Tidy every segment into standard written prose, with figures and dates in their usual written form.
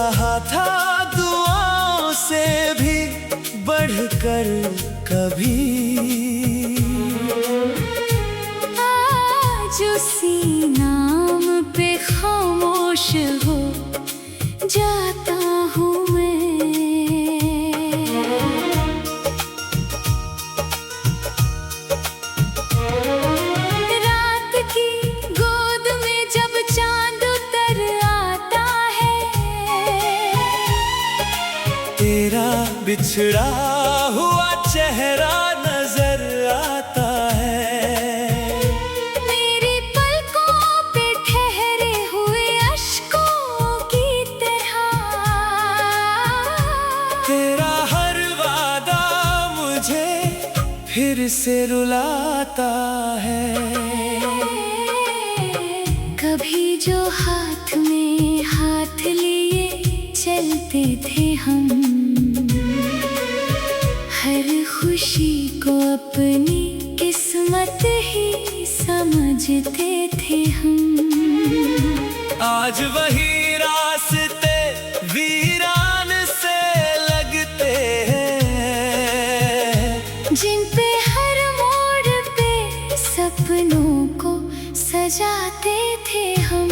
चाहा था दुआओं से भी बढ़कर कभी। आज उसी नाम पे खामोश हो जाता हूँ मैं। रात की गोद में जब चांद उतर आता है, तेरा बिछड़ा हुआ चेहरा नजर आता है। मेरी पलकों पे ठहरे हुए अश्कों की तरह। तेरा हर वादा मुझे फिर से रुलाता है। कभी जो हाथ में हाथ लिए चलते थे हम, हर खुशी को अपनी किस्मत ही समझते थे हम। आज वही रास्ते वीरान से लगते हैं, जिन पे हर मोड़ पे सपनों को सजाते थे हम।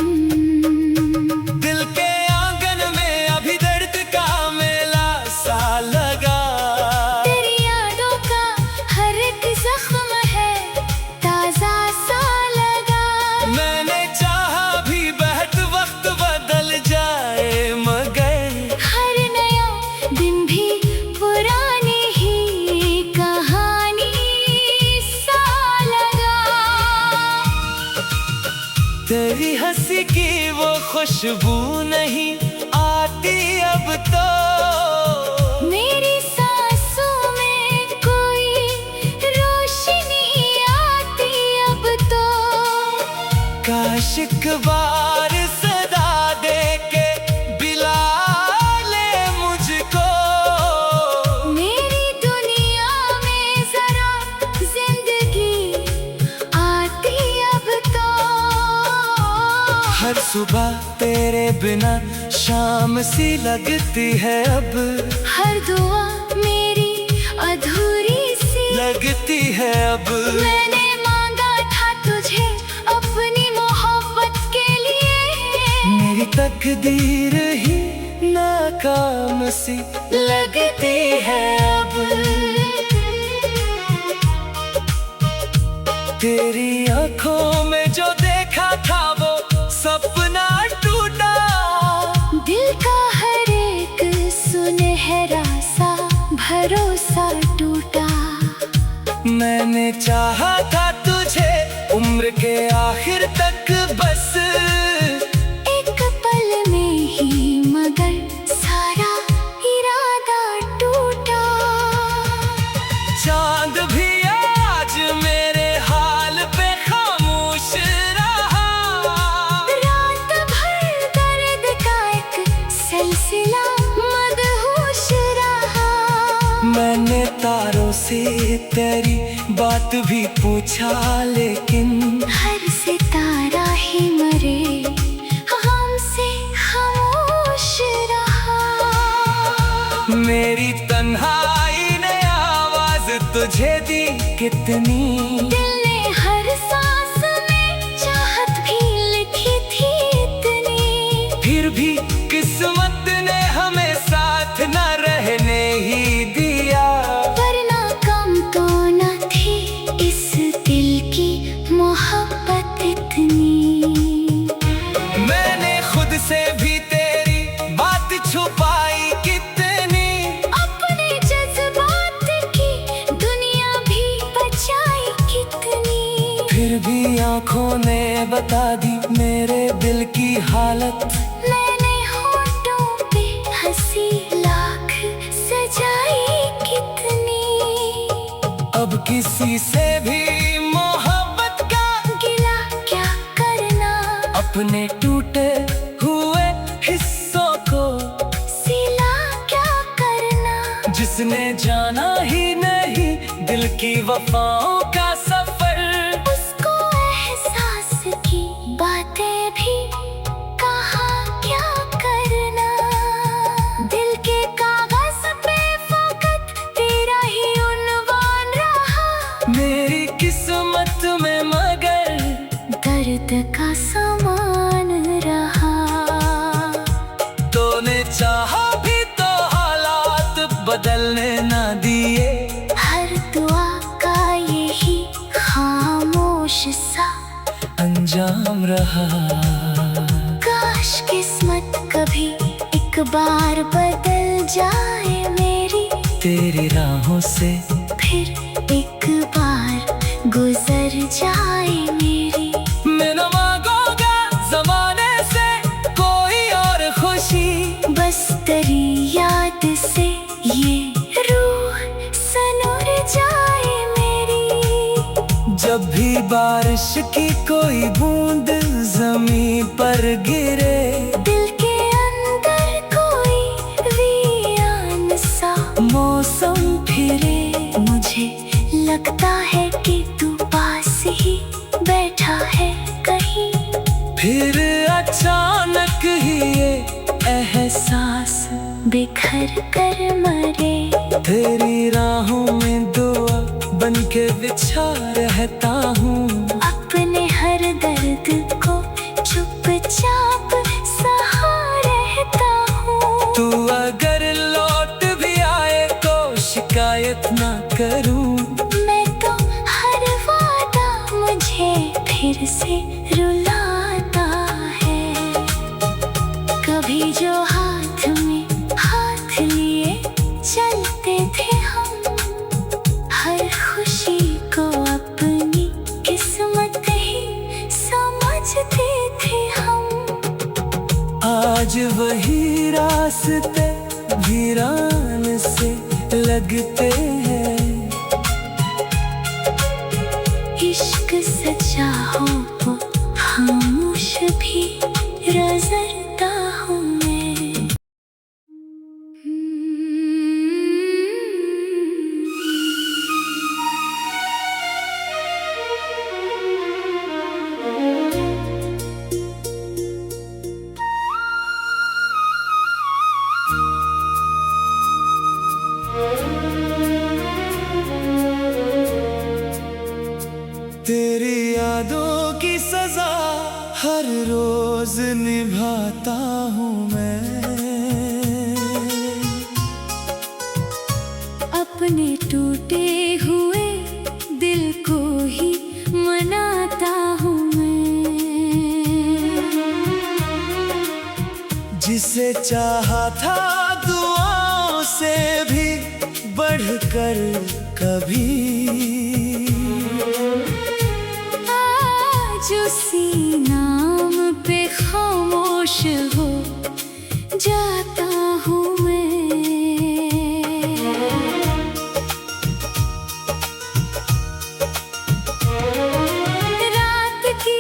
दिल के आंगन में अभी दर्द का मेला सा लगा। तेरी यादों का हर एक जख्म है ताजा सा लगा। मैंने चाहा भी बहुत वक्त बदल जाए, मगर हर नया दिन भी पुरानी ही कहानी सा लगा। तेरी हंसी की वो खुशबू नहीं आती अब तो। मेरी सांसों में कोई रोशनी आती अब तो। काश एक बार सदा दे के बिला ले मुझको। मेरी दुनिया में जरा जिंदगी आती अब तो। हर सुबह तेरे बिना शाम सी लगती है अब। हर दुआ मेरी अधूरी सी लगती है अब। मैंने मांगा था तुझे अपनी मोहब्बत के लिए। मेरी तकदीर ही नाकाम सी लगती है अब। तेरी आंखों में जो देखा था वो सपना टूटा। दिल का हर एक सुनहरा सा भरोसा टूटा। मैंने चाहा था तुझे उम्र के आखिर तक बस एक पल में ही, मगर सारा इरादा टूटा। चांद भी आज मेरे हाल पे खामोश रहा। रात भर दर्द का एक सिलसिला मदहोश रहा। मैंने तारों से तेरी बात भी पूछा, लेकिन हर सितारा ही मरे हमसे खामोश रहा। मेरी तन्हाई ने आवाज तुझे दी कितनी। दिल ने हर सांस में चाहत भी लिखी थी इतनी। फिर भी किस्मत ने हमें साथ न रहने ही दिया। वरना कम तो न थी इस दिल की मोहब्बत इतनी। मैंने खुद से भी तेरी बात छुपाई कितनी। अपने जज्बात की दुनिया भी बचाई कितनी। फिर भी आंखों ने बता दी मेरे दिल की हालत। मैंने होठों पे हंसी लाख सजाई कितनी। अब किसी से भी मोहब्बत का गिला क्या करना। अपने टूटे हुए हिस्सों को सिला क्या करना। जिसने जाना ही नहीं दिल की वफाओं का सफर। उसको एहसास की बातें भी कहा क्या करना। एक बार बदल जाए मेरी तेरी राहों से, फिर एक बार गुजर जाए मेरी। मैं न मांगूंगा जमाने से कोई और खुशी, बस तेरी याद से ये रूह सनूर जाए मेरी। जब भी बारिश की कोई बूंद जमीन पर गिरे, दिल के अंदर कोई वीरान सा मौसम फिरे, मुझे लगता है कि तू पास ही बैठा है कहीं। फिर अचानक ही ये एहसास बिखर कर मरे। तेरी राहों में दुआ बन के बिछा रहता हूँ, अपने हर दर्द को चुपचाप सहा रहता हूँ। तू अगर लौट भी आए तो शिकायत ना करूँ। मैं तो हर वादा मुझे फिर से रुलाता है। कभी जो हाथ में हाथ लिए चलते थे हम, हर खुशी को अपनी किस्मत ही समझते थे हम। आज वही रास्ते वीरान से लगते हैं। इश्क सच्चा हो खामोश भी रज़रता हूँ मैं। तेरी यादों की सजा हर रोज निभाता हूँ मैं। अपने टूटे हुए दिल को ही मनाता हूँ मैं। जिसे चाहा था दुआओं से भी बढ़कर कभी, आज उसी नाम पे खामोश हो जाता हूँ मैं। रात की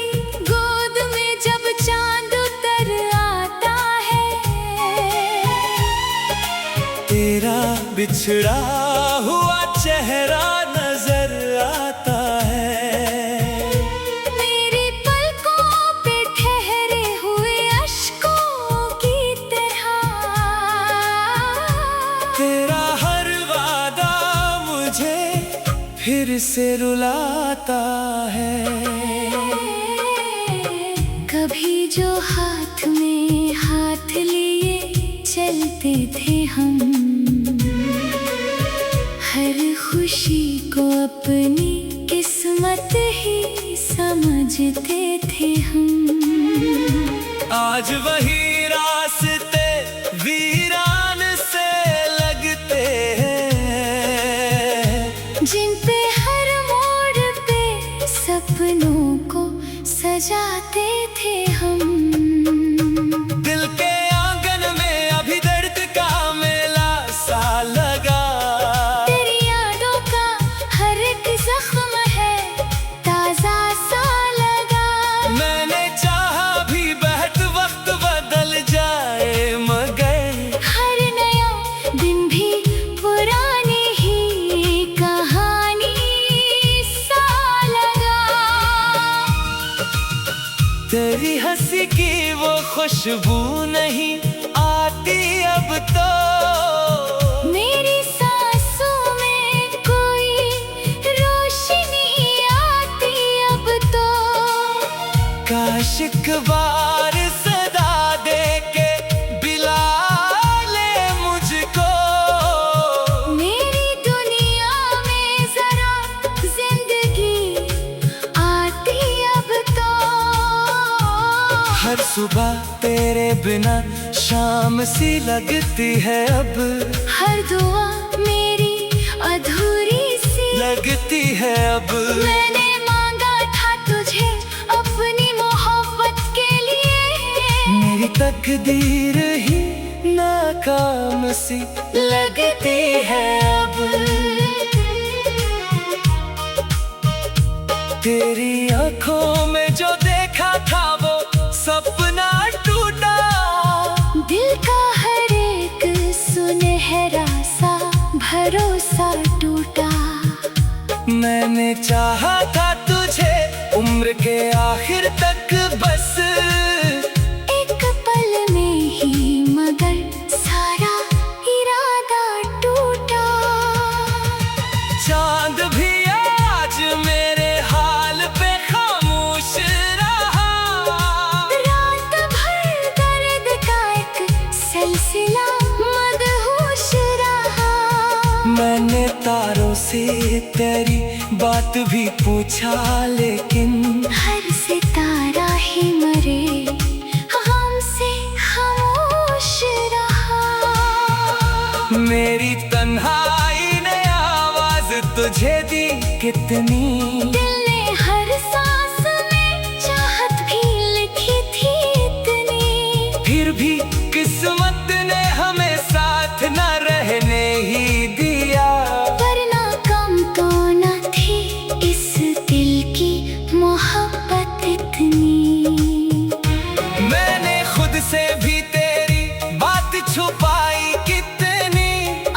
गोद में जब चांद उतर आता है, तेरा बिछड़ा हुआ चेहरा नजर आता है। मेरी पलकों पे ठहरे हुए अश्कों की तरह, तेरा हर वादा मुझे फिर से रुलाता है। कभी जो हाथ में हाथ लिए चलते थे हम, हर खुशी को अपनी किस्मत ही समझते थे हम। आज वही रास्ते वीरान से लगते हैं। जिन पे हर मोड़ पे सपनों को सजाते थे हम। दिल के आंगन में अभी दर्द का मेला सा लगा। तेरी यादों का हर एक जख्म है ताजा सा लगा। मैंने चाहा भी बहत वक्त बदल जाए, मगर हर नया दिन भी पुरानी ही कहानी सा लगा। तेरी हंसी की वो खुशबू नहीं आती अब तो। मेरी सांसों में कोई रोशनी आती अब तो। काश एक बार सदा दे के बिला ले मुझको। मेरी दुनिया में जरा जिंदगी आती अब तो। हर सुबह तेरे बिना शाम सी लगती है अब, हर दुआ मेरी अधूरी सी लगती है अब। मैंने मांगा था तुझे अपनी मोहब्बत के लिए, मेरी तकदीर ही नाकाम सी लगती है अब। तेरी आंखों में जो देखा था वो सपना टूटा, दिल का हर एक सुनहरा सा भरोसा टूटा। मैंने चाहा था तुझे उम्र के आखिर तक बस, एक पल में ही मगर सारा इरादा टूटा। चांद भी आज मेरे हाल पे खामोश रहा, रात भर दर्द का एक सिलसिला मदहोश रहा। मैंने तारों से तेरी बात भी पूछा, लेकिन हर सितारा ही मरे हमसे खामोश रहा। मेरी तन्हाई ने आवाज तुझे दी कितनी, दिल ने हर सांस में चाहत भी लिखी थी इतनी। फिर भी किस्मत ने हमें साथ न रहने ही दिया। वरना कम तो न थी इस दिल की मोहब्बत इतनी। मैंने खुद से भी तेरी बात छुपाई कितनी,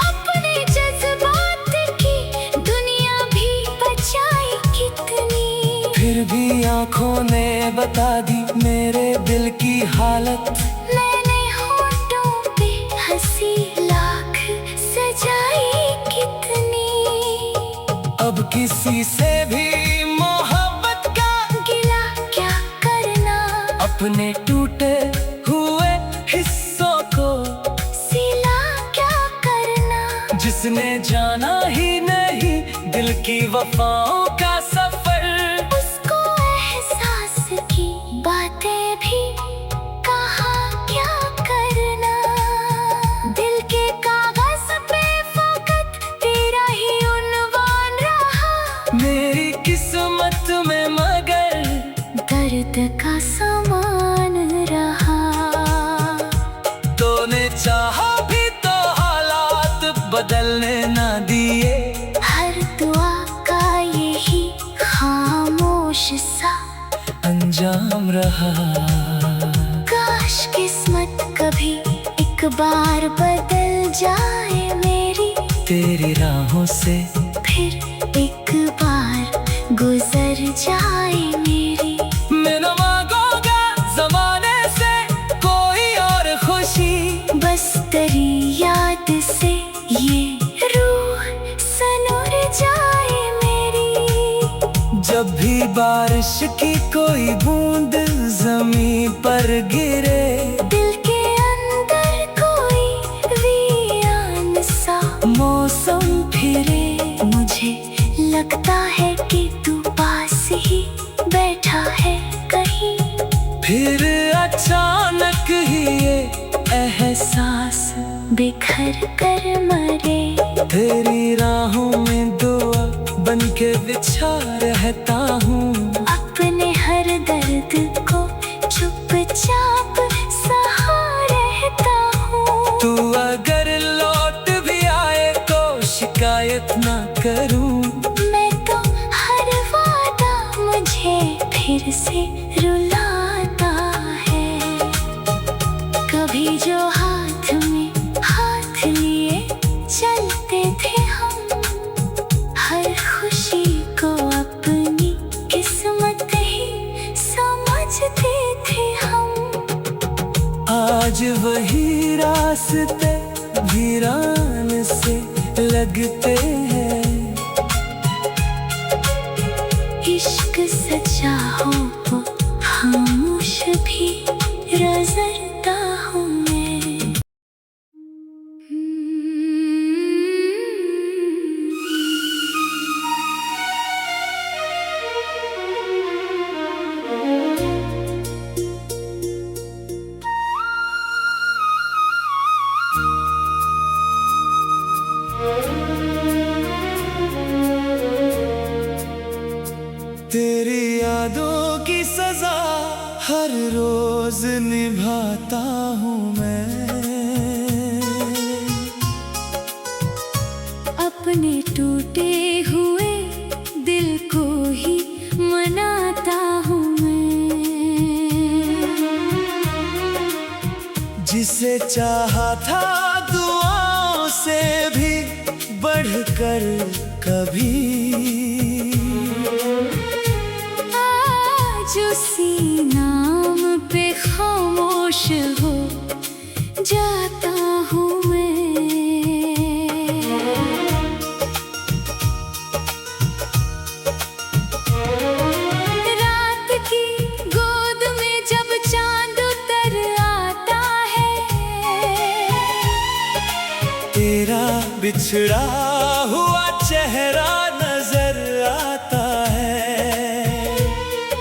अपने जज्बात की दुनिया भी बचाई कितनी। फिर भी आंखों ने बता दी मेरे दिल की हालत। मैंने होठों पे हंसी लाख सजाई कितनी। अब किसी से भी मोहब्बत का गिला क्या करना, अपने टूटे हुए हिस्सों को सिला क्या करना। जिसने जाना ही नहीं दिल की वफाओं का सफर, उसको एहसास की बातें भी कहा क्या करना। दिल के कागज पे फकत तेरा ही उन्वान रहा, मेरी किस्मत में मगर दर्द का सामान रहा। तूने चाहा भी तो हालात बदलने ना दिए, हर दुआ का यही खामोश सा अंजाम रहा। काश किस्मत कभी एक बार बदल जाए मेरी, तेरी राहों से फिर एक बार गुजर जाए मेरी। मैं न मांगूंगा जमाने से कोई और खुशी, बस तेरी याद से ये रूह सनूर जाए मेरी। जब भी बारिश की कोई बूंद जमीन पर गिरे, दिल के अंदर कोई वीरान सा मौसम फिरे। मुझे लगता है कि तू पास ही बैठा है कहीं, फिर अचानक ही ये एहसास बिखर कर मरे। तेरी राहों में दुआ बन के बिछा रहता हूँ, अपने हर दर्द को चुपचाप सहा रहता हूँ। तू अगर लौट भी आए तो शिकायत ना करूँ, मैं तो हर वादा मुझे फिर से रुलाता है। कभी जो हाथ में हाथ लिए चलते थे हम, हर खुशी को अपनी किस्मत ही समझते थे हम। आज वही रास्ते वीरान से लगते हैं। इश्क सच्चा हो खामोश भी रजरता हूँ मैं। रोज निभाता हूँ मैं, अपने टूटे हुए दिल को ही मनाता हूँ मैं। जिसे चाहा था दुआओं से भी बढ़कर कभी, आज उसी नाम पे खामोश हो जाता हूँ मैं। रात की गोद में जब चांद उतर आता है, तेरा बिछड़ा हुआ चेहरा नजर आता है।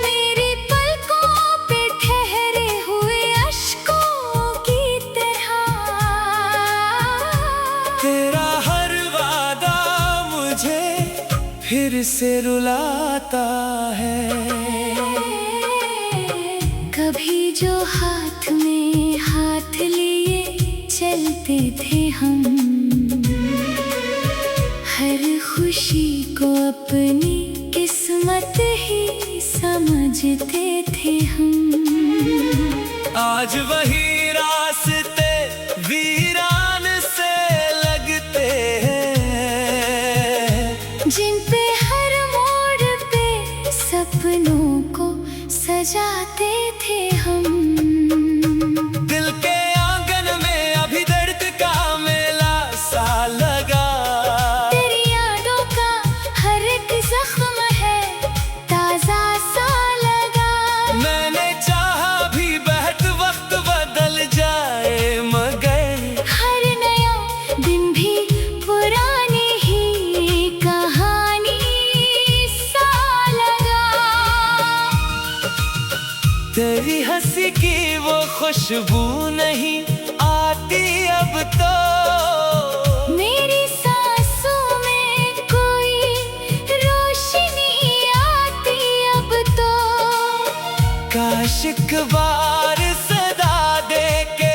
मेरी पलकों पे ठहरे हुए अश्कों की तरह, तेरा हर वादा मुझे फिर से रुलाता है। कभी जो हाथ में हाथ लिए चलते थे हम, हर खुशी को अपनी किस्मत ही समझते थे हम। आज वही रास्ते वीरान से लगते हैं, जिन पे हर मोड़ पे सपनों को सजाते थे हम। दिल के आंगन में अभी दर्द का मेला सा लगा, तेरी यादों का हर एक जख्म है ताजा सा लगा। मैंने चाहा भी बहत वक्त बदल जाए, मगर हर नया दिन भी पुरानी ही कहानी सा लगा। तेरी हंसी की वो खुशबू नहीं आती अब तो, मेरी सांसों में कोई रोशनी आती अब तो। काश एक बार सदा दे के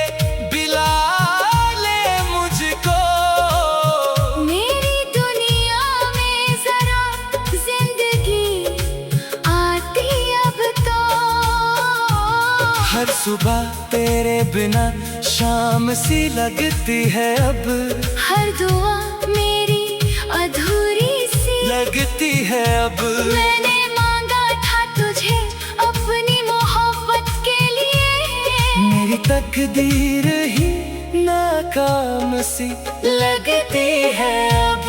बिला ले मुझको, मेरी दुनिया में जरा जिंदगी आती अब तो। हर सुबह तेरे बिना शाम सी लगती है अब, हर दुआ मेरी अधूरी सी लगती है अब। मैंने मांगा था तुझे अपनी मोहब्बत के लिए, मेरी तकदीर ही नाकाम सी लगती है अब।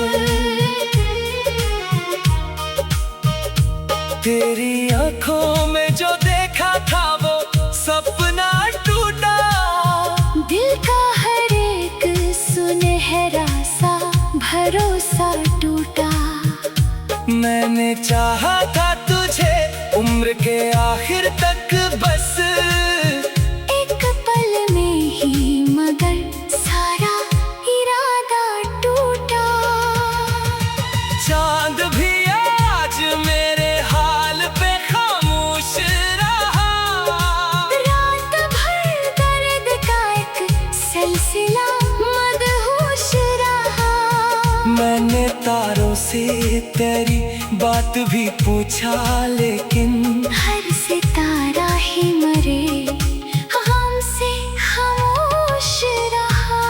तेरी आंखों में जो देखा था वो सपना टूटा, दिल का हर एक सुनहरा सा भरोसा टूटा। मैंने चाहा था तुझे उम्र के आखिर तक बस, एक पल में ही मगर सारा इरादा टूटा। चांद भी आज मेरे हाल पे खामोश रहा, रात भर दर्द का एक सिलसिला मदहोश रहा। मैंने तारों से तेरी बात भी पूछा, लेकिन हर सितारा ही मरे हमसे खामोश रहा।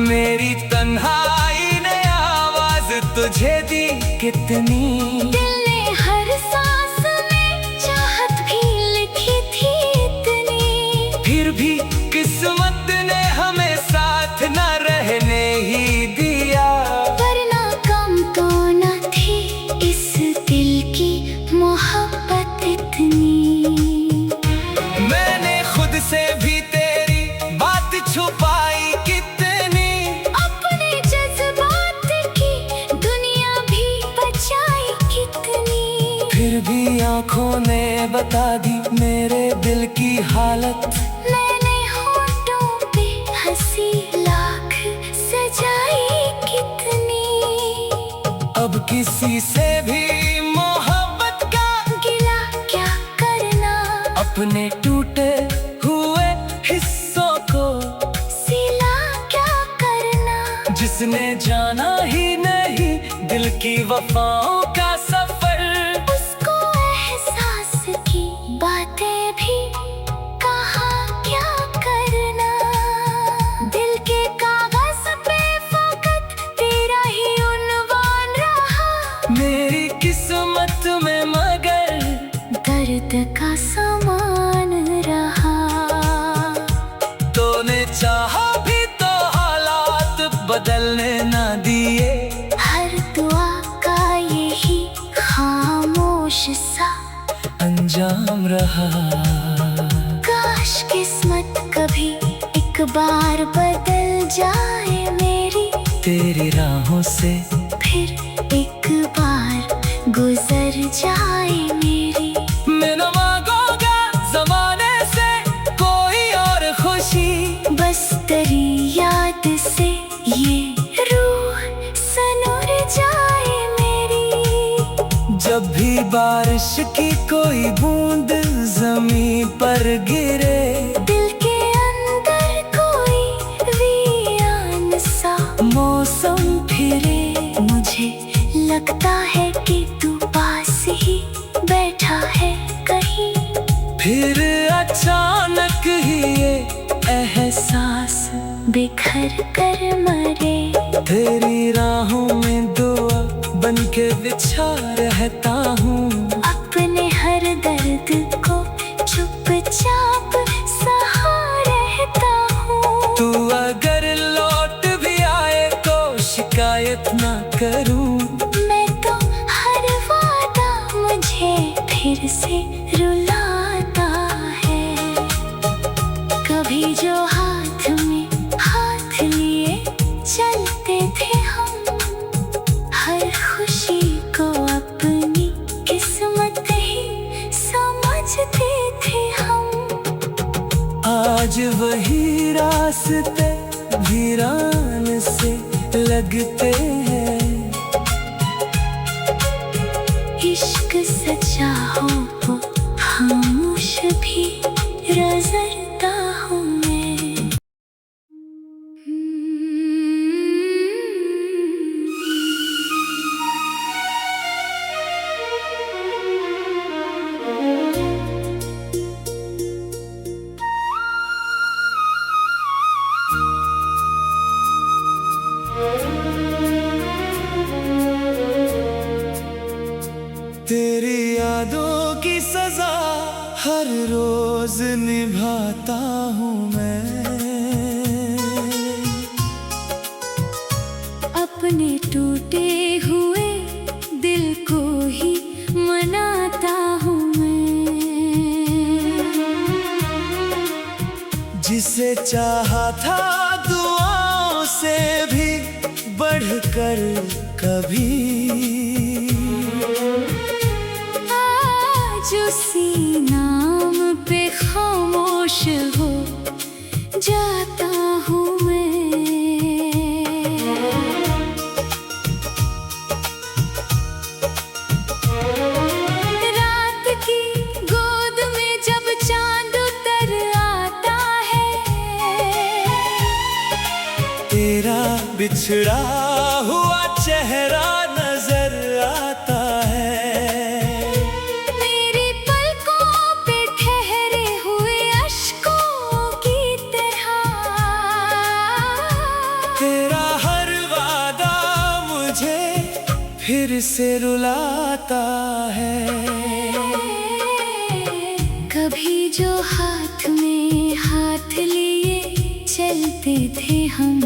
मेरी तन्हाई ने आवाज तुझे दी कितनी, दिल ने हर सांस में चाहत भी लिखी थी इतनी। फिर भी किस्मत ने हमें साथ न रहने ही दिया, वरना कम तो न थी इस दिल की मोहब्बत इतनी। मैंने खुद से भी तेरी बात छुपाई कितनी, अपने जज्बात की दुनिया भी बचाई कितनी। फिर भी आंखों ने बता दी मेरे दिल की हालत। मैंने होठों पे हंसी लाख सजाई कितनी। अब किसी से भी मोहब्बत का गिला क्या करना, अपने टूटे जिसने जाना ही नहीं दिल की वफाओं का सफर, उसको एहसास की बातें भी कहा क्या करना। दिल के कागज पे फकत तेरा ही उन्वान रहा, मेरी किस्मत में मगर दर्द का सामान रहा। तूने चाहा भी तो हालात बदलने ना दिए, हर दुआ का यही खामोश सा अंजाम रहा। काश किस्मत कभी एक बार बदल जाए मेरी, तेरी राहों से फिर एक बार गुजर जाए मेरी। मैं न मांगूंगा जमाने से कोई और खुशी, बस तेरी याद से ये रूह सनूर जाए मेरी। जब भी बारिश की कोई बूंद जमीन पर गिरे, दिल के अंदर कोई वीरान सा मौसम फिरे, मुझे लगता है कि तू पास ही बैठा है कहीं। फिर अचानक ही ये एहसास बिखर कर मरे, तेरी राहों में दुआ बन के बिछा रहता हूँ। अपने हर दर्द को चुपचाप सहा रहता हूँ। तू अगर लौट भी आए तो शिकायत ना करूँ, मैं तो हर वादा मुझे फिर से रुलाता है। कभी जो हाथ में हाथ लिए चलते थे हम, हर खुशी को अपनी किस्मत ही समझते थे हम। आज वही रास्ते वीरान से लगते हैं। इश्क सच्चा हो वो खामोश भी नजरता हूँ मैं। तेरी यादों की सजा हर रोज निभाता हूँ मैं। अपने टूटे हुए दिल को ही मनाता हूँ मैं। जिसे चाहा था दुआओं से भी बढ़कर कभी, आज उसी नाम पे खामोश हो जाता हूँ मैं। रात की गोद में जब चांद उतर आता है, तेरा बिछड़ा हुआ चेहरा नजर आता है। मेरी पलकों पे ठहरे हुए अश्कों की तरह, तेरा हर वादा मुझे फिर से रुलाता है। कभी जो हाथ में हाथ लिए चलते थे हम,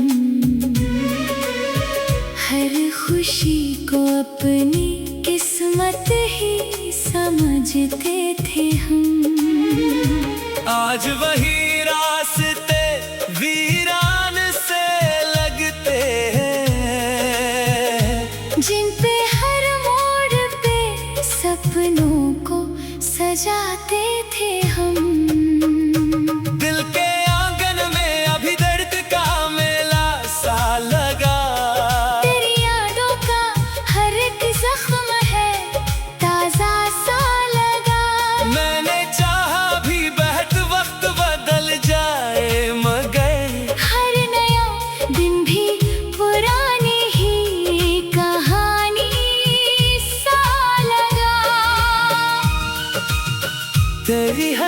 हर खुशी को अपनी किस्मत ही समझते थे हम। आज वही रास्ते वीरान से लगते हैं, जिन पे हर मोड़ पे सपनों को सजाते थे हम। दिल के आंगन में अभी दर्द का मेला सा लगा। तेरी यादों का हर एक जख्म है ताजा सा लगा। मैंने चाहा भी बहत वक्त बदल जाए मगर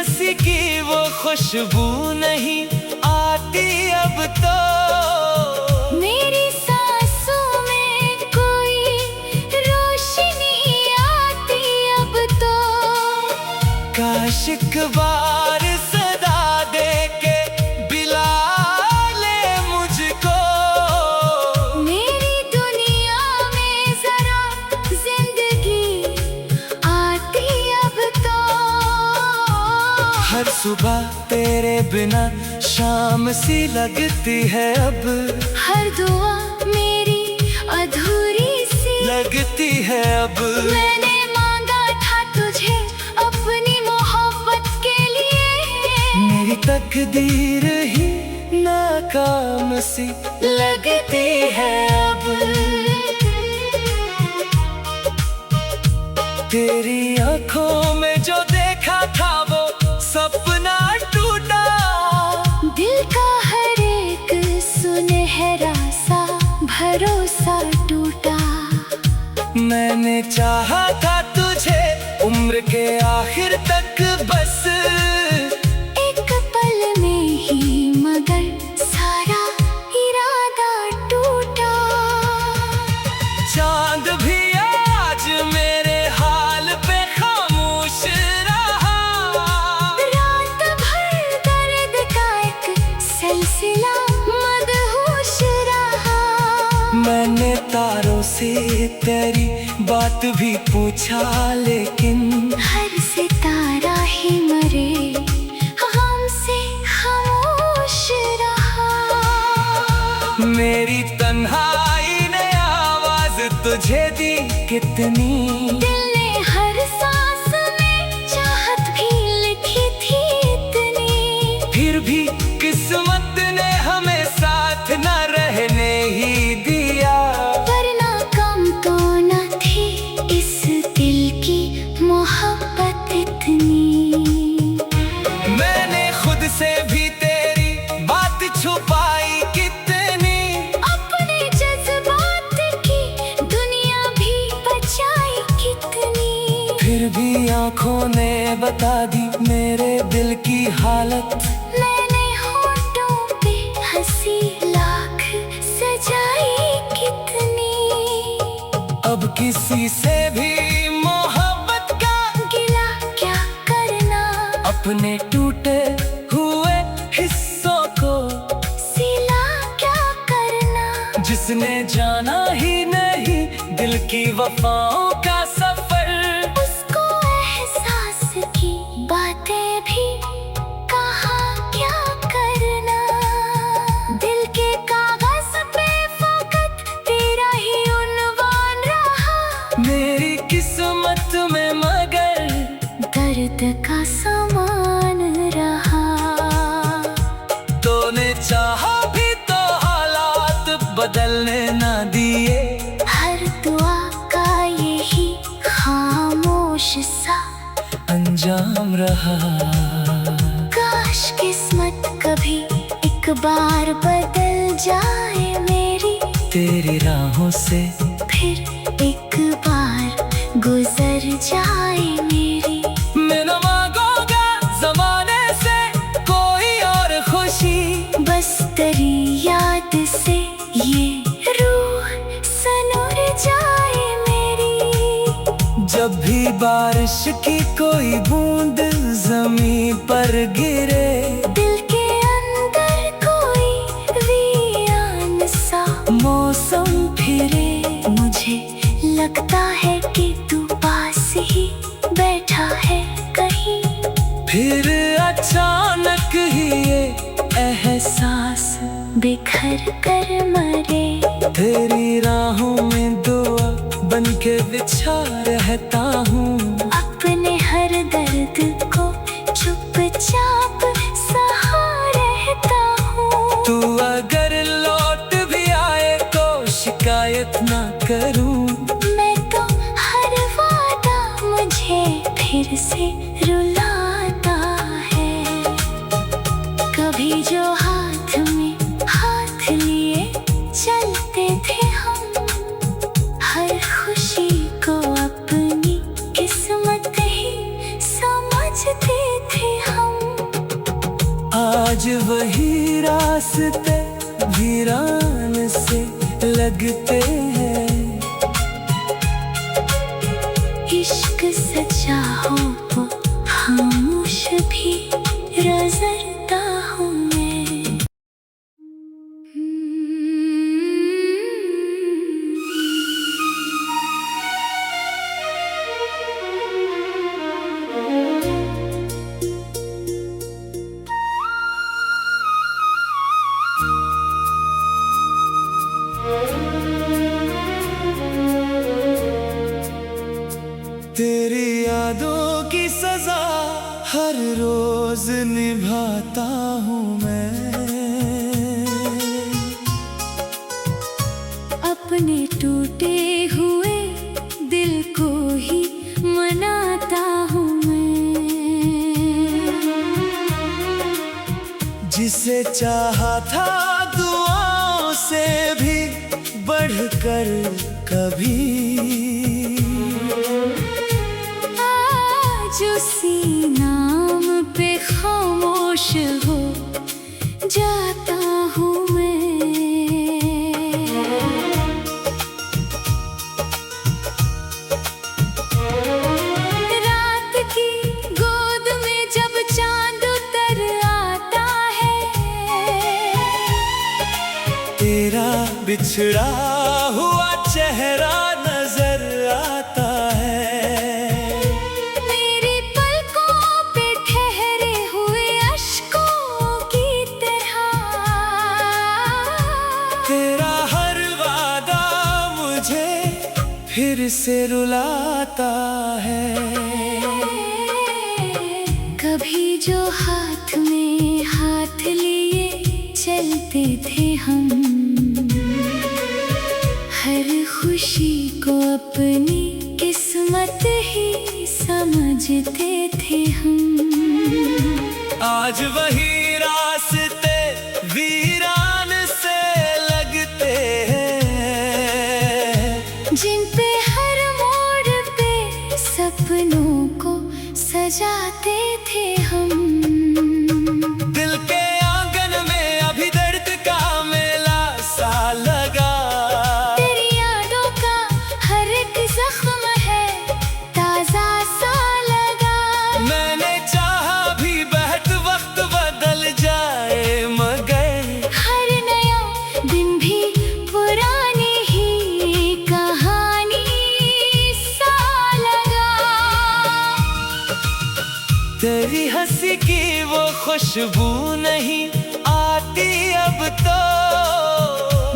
तुलसी की वो खुशबू नहीं आती अब तो। मेरी सांसों में कोई रोशनी आती अब तो। काश एक बार सदा दे के बिला ले मुझको। मेरी दुनिया में जरा जिंदगी आती अब तो। हर सुबह तेरे बिना शाम सी लगती है अब। हर दुआ मेरी अधूरी सी लगती है अब। मैंने मांगा था तुझे अपनी मोहब्बत के लिए। मेरी तकदीर ही नाकाम सी लगती है अब। तेरी आंखों में जो देखा था वो सपना टूटा। दिल का हर एक सुनहरा सा भरोसा टूटा। मैंने चाहा था तुझे उम्र के आखिर तक बस। एक पल में ही मगर सारा इरादा टूटा। चांद भी आज मेरे हाल पे खामोश रहा। रात भर दर्द का एक सिलसिला मदहोश रहा। मैंने तारों से तेरी बात भी पूछा लेकिन हर सितारा ही मरे हमसे खामोश रहा। मेरी तन्हाई ने आवाज तुझे दी कितनी। दिल ने हर सांस में चाहत भी लिखी थी इतनी। फिर भी किस्मत ने हमें साथ न रहने ही दिया। वरना कम तो न थी इस दिल की मोहब्बत इतनी। मैंने खुद से भी तेरी बात छुपाई कितनी। अपने जज्बात की दुनिया भी बचाई कितनी। फिर भी आंखों ने बता दी मेरे दिल की हालत। मैंने होठों पे हंसी लाख सजाई कितनी। अब किसी से भी मोहब्बत का गिला क्या करना। अपने टूटे हुए हिस्सों को सिला क्या करना। जिसने जाना ही नहीं दिल की वफाओं का सफर। उसको एहसास की बातें भी कहाँ क्या करना। दिल के कागज पे फकत तेरा ही उन्वान रहा। मेरी किस्मत में मगर दर्द का समान रहा। तूने चाहा भी तो हालात बदलने ना दिए। हर दुआ का यही खामोश सा अंजाम रहा। काश किस्मत कभी एक बार बदल जाए मेरी। तेरी राहों से फिर एक बार गुजर जाए मेरी। मैं न मांगूंगा जमाने से कोई और खुशी। बस तेरी याद से ये रूह सनूर जाए मेरी। जब भी बारिश की कोई बूंद जमीन पर गिरे। दिल के अंदर कोई वीरान सा मौसम फिरे। मुझे लगता है कि तू पास ही बैठा है कहीं। फिर अचानक ही ये एहसास बिखर कर मरे। तेरी राहों में दुआ बन के बिछा रहता हूँ। अपने हर दर्द को चुपचाप सहा रहता हूँ। तू अगर लौट भी आए तो शिकायत ना करूँ। मैं तो हर वादा मुझे फिर से रुलाता है। कभी जो हाथ में हाथ लिए चलते थे हम। हर खुशी को अपनी किस्मत ही समझ वही रास्ते वीरान से लगते हैं। इश्क सच्चा हो तो खामोश भी रज़रता हूँ मैं। तेरी यादों की सजा हर रोज निभाता हूँ मैं। अपने टूटे हुए दिल को ही मनाता हूँ मैं। जिसे चाहा था दुआओं से भी बढ़कर कभी, उसी नाम पे खामोश हो जाता हूँ मैं। रात की गोद में जब चांद उतर आता है, तेरा बिछड़ा हुआ चेहरा नजर आता है। फिर से रुलाता है। कभी जो हाथ में हाथ लिए चलते थे हम, हर खुशी को अपनी किस्मत ही समझते थे हम। आज वही रास्ते वीरान से लगते हैं, जिन पे हर मोड़ पे सपनों को सजाते थे हम। दिल के आंगन में अभी दर्द का मेला सा लगा। तेरी यादों का हर एक जख्म है ताजा सा लगा। मैंने चाहा भी बहत वक्त बदल जाए, मगर हर नया दिन भी पुरानी ही कहानी सा लगा। तेरी हंसी की वो खुशबू नहीं आती अब तो।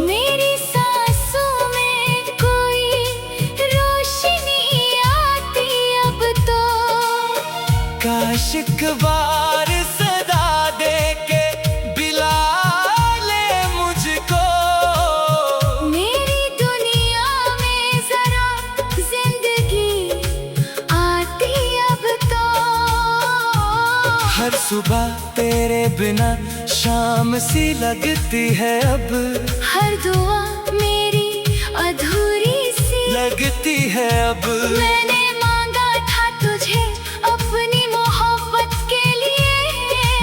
मेरी सांसों में कोई रोशनी आती अब तो। काश एक बार सदा दे के बिला ले मुझको। मेरी दुनिया में जरा जिंदगी आती अब तो। हर सुबह तेरे बिना शाम सी लगती है अब। हर दुआ मेरी अधूरी सी लगती है अब। मैंने मांगा था तुझे अपनी मोहब्बत के लिए।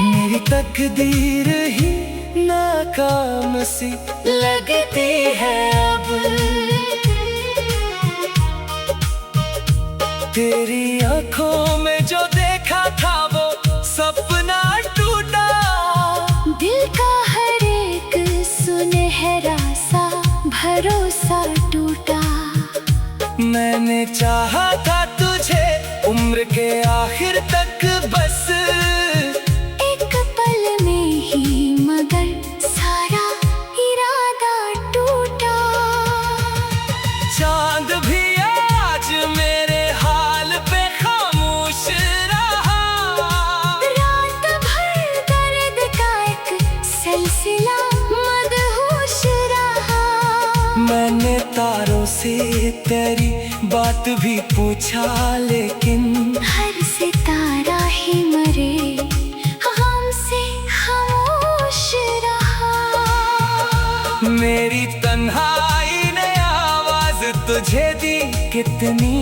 मेरी तकदीर ही नाकाम सी लगती है अब। तेरी आंखों में जो देखा था वो सपना टूटा। दिल का हर एक सुनहरा सा भरोसा टूटा। मैंने चाहा था तुझे उम्र के आखिर तक बस एक पल में ही, मगर सारा इरादा टूटा। चांद भी आज मेरे हाल पे खामोश रहा। रात भर दर्द का एक सिलसिला मदहोश रहा। मैंने तारों से तेरी बात भी पूछा, लेकिन हर सितारा ही मरे हमसे खामोश रहा। मेरी तन्हाई ने आवाज तुझे दी कितनी।